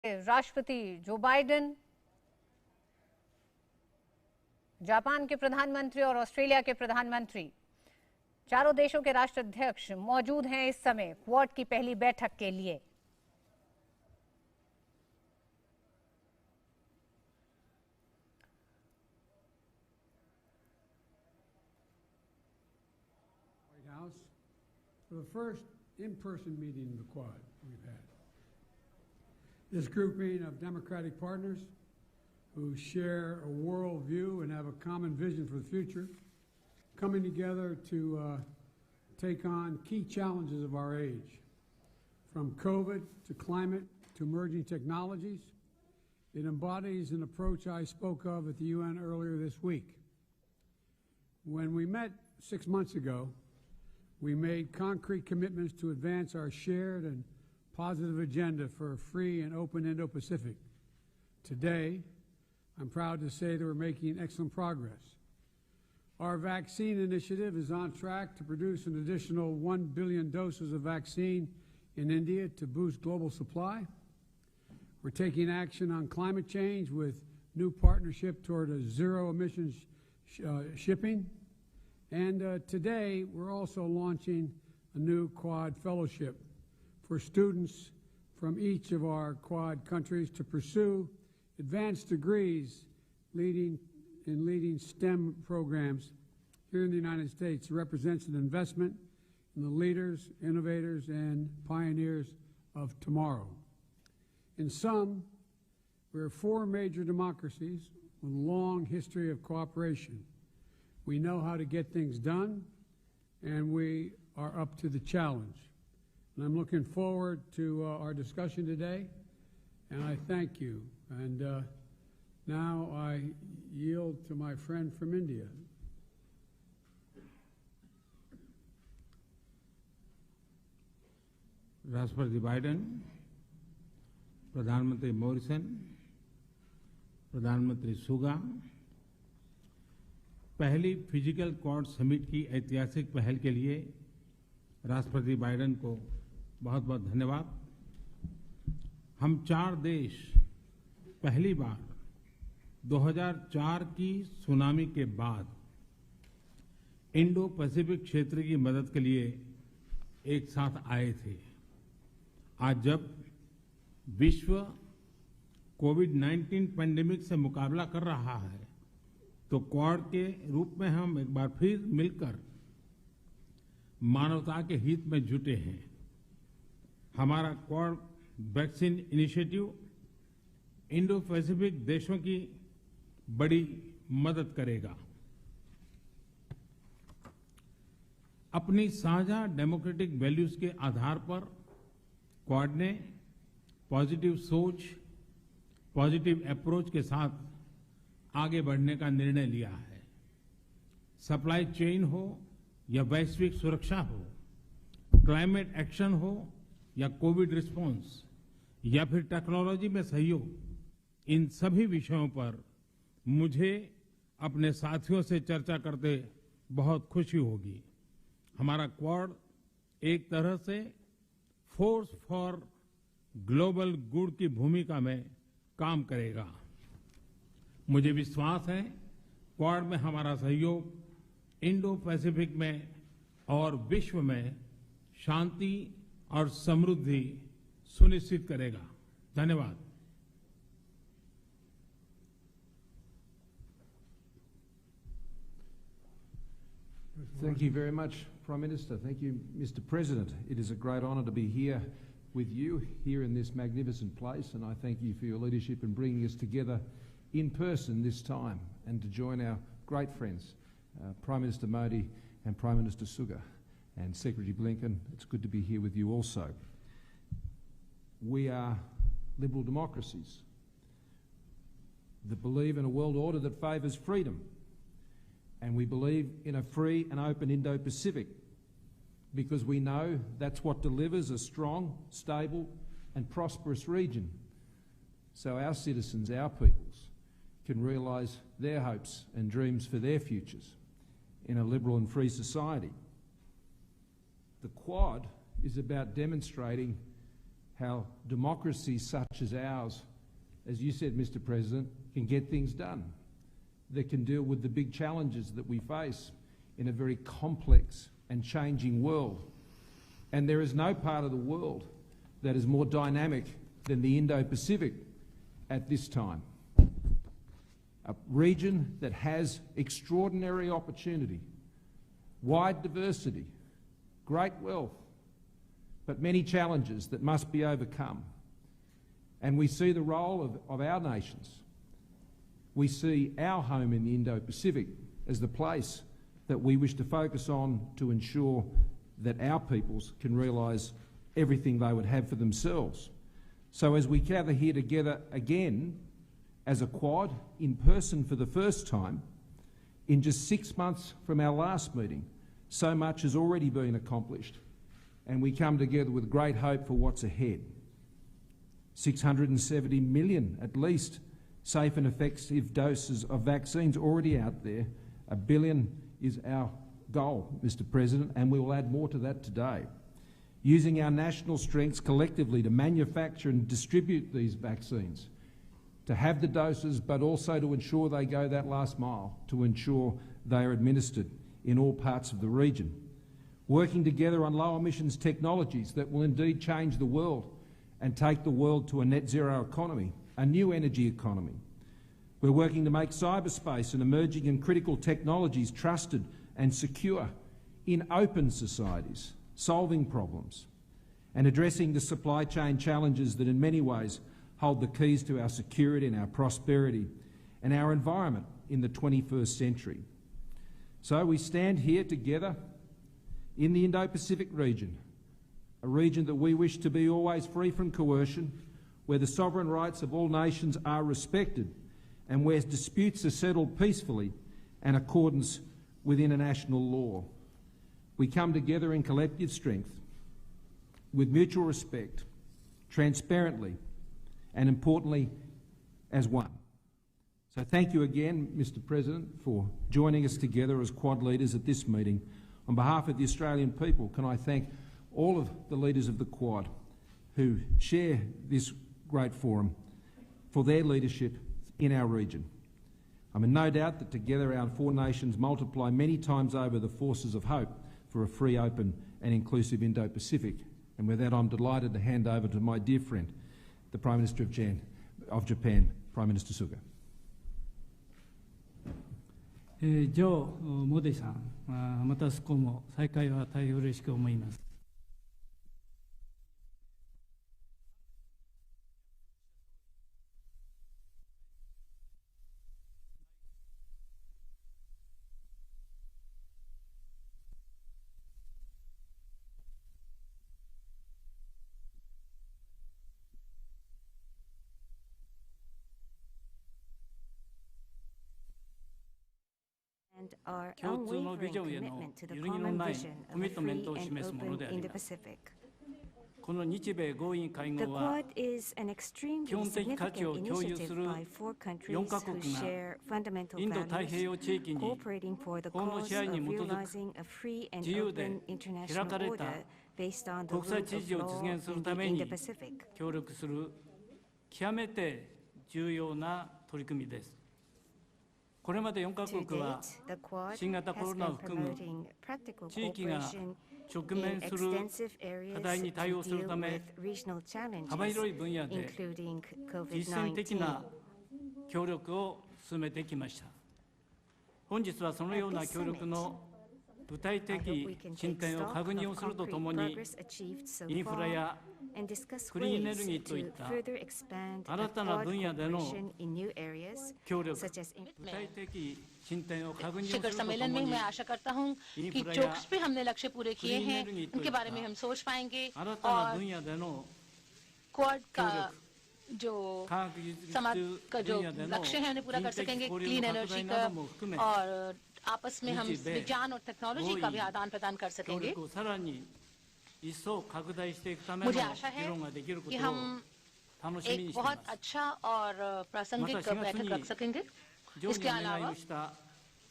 राष्ट्रपति Joe Biden, Japan के प्रधानमंत्री और ऑस्ट्रेलिया के प्रधानमंत्री, चारों देशों के राष्ट्राध्यक्ष मौजूद हैं इस समय क्वाड की पहली बैठक के लिए। White House for the first in-person meeting of the Quad we've had. This grouping of democratic partners who share a world view and have a common vision for the future, coming together to take on key challenges of our age, from COVID to climate to emerging technologies. It embodies an approach I spoke of at the UN earlier this week. When we met 6 months ago, we made concrete commitments to advance our shared and positive agenda for a free and open Indo-Pacific. Today, I'm proud to say that we're making excellent progress. Our vaccine initiative is on track to produce an additional 1 billion doses of vaccine in India to boost global supply. We're taking action on climate change with new partnership toward a zero emissions shipping. And today, we're also launching a new Quad fellowship for students from each of our Quad countries to pursue advanced degrees leading STEM programs here in the United States. It represents an investment in the leaders, innovators, and pioneers of tomorrow. In sum, we are 4 major democracies with a long history of cooperation. We know how to get things done, and we are up to the challenge. And I'm looking forward to our discussion today, and I thank you. And now I yield to my friend from India. राष्ट्रपति Biden, प्रधानमंत्री Morrison, प्रधानमंत्री सुगा, पहली physical quad summit की ऐतिहासिक पहल के लिए राष्ट्रपति बाइडेन को बहुत बहुत धन्यवाद। हम 4 देश पहली बार 2004 की सुनामी के बाद इंडो पैसिफिक क्षेत्र की मदद के लिए एक साथ आए थे। आज जब विश्व कोविड-19 पैंडेमिक से मुकाबला कर रहा है, तो क्वाड के रूप में हम एक बार फिर मिलकर मानवता के हित में जुटे हैं। हमारा quad vaccine initiative Indo Pacific देशों की बड़ी मदद करेगा। अपनी साझा डेमोक्रेटिक वैल्यूज के आधार पर क्वाड ने पॉजिटिव सोच, पॉजिटिव अप्रोच के साथ आगे बढ़ने का निर्णय लिया है। सप्लाई चेन हो या वैश्विक सुरक्षा हो, क्लाइमेट एक्शन हो या कोविड रिस्पांस या फिर टेक्नोलॉजी में सहयोग, इन सभी विषयों पर मुझे अपने साथियों से चर्चा करते बहुत खुशी होगी। हमारा क्वाड एक तरह से फोर्स फॉर ग्लोबल गुड की भूमिका में काम करेगा। मुझे विश्वास है क्वाड में हमारा सहयोग इंडो पैसिफिक में और विश्व में शांति और समृद्धि सुनिश्चित करेगा। धन्यवाद। Thank you very much, Prime Minister. Thank you, Mr. President. It is a great honour to be here with you here in this magnificent place, and I thank you for your leadership in bringing us together in person this time and to join our great friends, Prime Minister Modi and Prime Minister Suga and Secretary Blinken. It's good to be here with you also. We are liberal democracies that believe in a world order that favours freedom, and we believe in a free and open Indo-Pacific because we know that's what delivers a strong, stable and prosperous region so our citizens, our peoples, can realise their hopes and dreams for their futures in a liberal and free society. The Quad is about demonstrating how democracies such as ours, as you said, Mr. President, can get things done, that can deal with the big challenges that we face in a very complex and changing world. And there is no part of the world that is more dynamic than the Indo-Pacific at this time. A region that has extraordinary opportunity, wide diversity, great wealth, but many challenges that must be overcome. And we see the role of our nations. We see our home in the Indo-Pacific as the place that we wish to focus on to ensure that our peoples can realise everything they would have for themselves. So as we gather here together again as a Quad in person for the first time, in just 6 months from our last meeting, so much has already been accomplished, and we come together with great hope for what's ahead. 670 million at least safe and effective doses of vaccines already out there. 1 billion is our goal, Mr. President, and we will add more to that today. Using our national strengths collectively to manufacture and distribute these vaccines, to have the doses, but also to ensure they go that last mile, to ensure they are administered in all parts of the region. Working together on low emissions technologies that will indeed change the world and take the world to a net zero economy, a new energy economy. We're working to make cyberspace and emerging and critical technologies trusted and secure in open societies, solving problems and addressing the supply chain challenges that in many ways hold the keys to our security and our prosperity and our environment in the 21st century. So we stand here together in the Indo-Pacific region, a region that we wish to be always free from coercion, where the sovereign rights of all nations are respected and where disputes are settled peacefully and in accordance with international law. We come together in collective strength, with mutual respect, transparently, and importantly, as one. So thank you again, Mr. President, for joining us together as Quad leaders at this meeting. On behalf of the Australian people, can I thank all of the leaders of the Quad who share this great forum for their leadership in our region. I'm in no doubt that together our four nations multiply many times over the forces of hope for a free, open and inclusive Indo-Pacific. And with that, I'm delighted to hand over to my dear friend, the Prime Minister of Japan, Prime Minister Suga. ジョー・モディさん、またそこも再会は大変嬉しく思います。共通のビジョンへの揺るぎのないコミットメントを示すものであります。この日米豪印会合は基本的価値を共有する4カ国がインド太平洋地域に法の支配に基づく自由で開かれた国際秩序を実現するために協力する極めて重要な取り組みです。これまで4カ国は新型コロナを含む地域が直面する課題に対応するため幅広い分野で実践的な協力を進めてきました。本日はそのような協力の具体的進展を確認をするとともに、インフラやクリーンエネルギーといった新たな分野での協力、具体的進展を確認をするとともに、インフラやクリーンエネルギーといった新たな分野での協力、जो 科学技術 समाज का जो 分野での लक्ष्य है उन्हें पूरा कर 人的 सकेंगे 交流 clean の拡 energy 大 का なども含め और आपस में हम日米 विज्ञान और टेक्नोलॉजी का भी आदान प्रदान कर 協 सकेंगे। 力をさらに一層拡大していくための मुझे आशा है 議論ができるこ कि とを हम 楽しみに एक してい बहुत ます。 अच्छा और प्रासंगिक मतलब बैठक रख सकेंगे। 上 इसके にお願い अलावा をした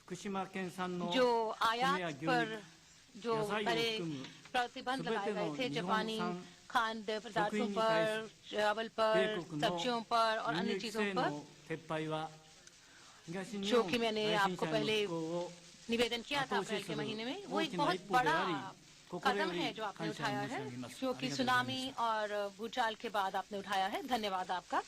福島県産の जो 米や आयात 牛 पर 肉、 जो 野菜を बड़े 含む प्रतिबंध すべ लगाए て गए の थे 日本 जापानी 産 खाद्य पदार्थों पर, चावल पर, सब्जियों पर और अन्य चीजों पर, जो कि मैंने आपको पहले निवेदन किया था अप्रैल के महीने में, वो एक बहुत बड़ा कदम है जो आपने उठाया है, जो कि सुनामी और भूचाल के बाद आपने उठाया है। धन्यवाद आपका।